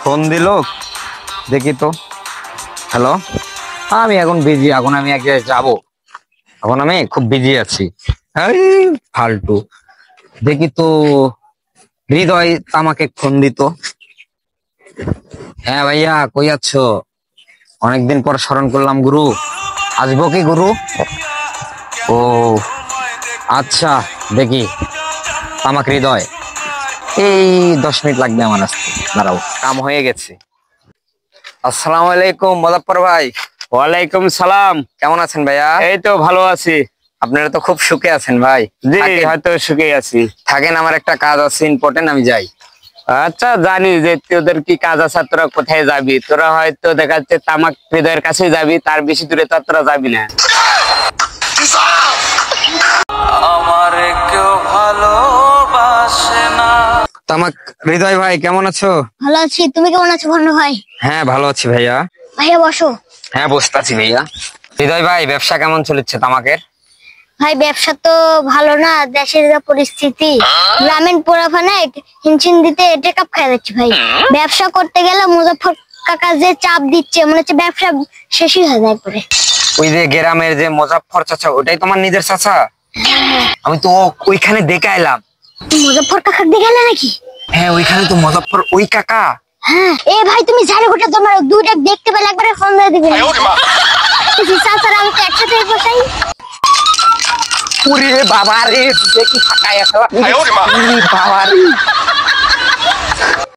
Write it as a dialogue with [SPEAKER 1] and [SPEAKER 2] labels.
[SPEAKER 1] Phone দিল, দেখি তো। হ্যালো, আমি এখন বিজি, এখন আমি এক জায়গায় যাবো, এখন আমি খুব বিজি আছি। এই ফালতু, দেখি তো। হৃদয় আমাকে ফোন দিত। হ্যাঁ ভাইয়া, কই আছো? অনেকদিন পর স্মরণ করলাম গুরু, আসবো কি গুরু? ও আচ্ছা, দেখি। তামাক হৃদয়, এই 10 মিনিট লাগবে আমার আসতে, দাঁড়াও, কাম হয়ে গেছে। আসসালামু আলাইকুম মুজাফফর ভাই।
[SPEAKER 2] ওয়ালাইকুম সালাম।
[SPEAKER 1] কেমন আছেন ভাইয়া?
[SPEAKER 2] এই তো ভালো আছি।
[SPEAKER 1] আপনারা তো খুব সুখে আছেন ভাই।
[SPEAKER 2] জি,
[SPEAKER 1] থাকেন,
[SPEAKER 2] হয়তো সুখে আছি।
[SPEAKER 1] থাকেন, আমার একটা কাজ আছে ইম্পর্টেন্ট, আমি যাই।
[SPEAKER 2] আচ্ছা, জানি যে তোদের কি কাজ আছে, তোরা কোথায় যাবি। তোরা হয়তো দেখা যাচ্ছে তামাক হৃদয়ের কাছে যাবি, তার বেশি দূরে তো আর তোরা যাবি না।
[SPEAKER 3] আমারে কেউ ভালোবাসে না।
[SPEAKER 1] তামাক হৃদয় ভাই, কেমন আছো?
[SPEAKER 4] ভালো আছি, তুমি কেমন আছো ভানু ভাই?
[SPEAKER 1] হ্যাঁ ভালো আছি ভাইয়া।
[SPEAKER 4] ভাইয়া বসো।
[SPEAKER 1] হ্যাঁ বসতাছি ভাইয়া। হৃদয় ভাই, ব্যবসা কেমন চলেছে তামাকের?
[SPEAKER 4] ভাই ব্যবসা তো ভালো না, দেশের যা পরিস্থিতি, গ্রামীণ পোড়াফানায় হিমশিম দিতে টেকআপ খাই যাচ্ছে ভাই। ব্যবসা করতে গেলে মুজাফফর কাকা যে চাপ দিচ্ছে, মনে হচ্ছে ব্যবসা শেষই হয়ে যায় করে।
[SPEAKER 1] ওই যে গ্রামের যে মুজাফফর চাচা, ওটাই তোমার নিজের চাচা? আমি তো ওইখানে দেখে এলাম।
[SPEAKER 4] মুজাফফর কাকা দেখে গেলে নাকি?
[SPEAKER 1] হ্যাঁ, ওইখানে তো মুজাফফর ওই কাকা।
[SPEAKER 4] হ্যাঁ, এ ভাই তুমি জানো গোটা তোমার দুইটা দেখতে পেলে একবারে ফোন দিয়ে দিবে। চাচারা আমি তো একসাথে বসাই।
[SPEAKER 1] ওরে বাবা রে, দেখি ফাঁকায় আসলা। বাবা রে।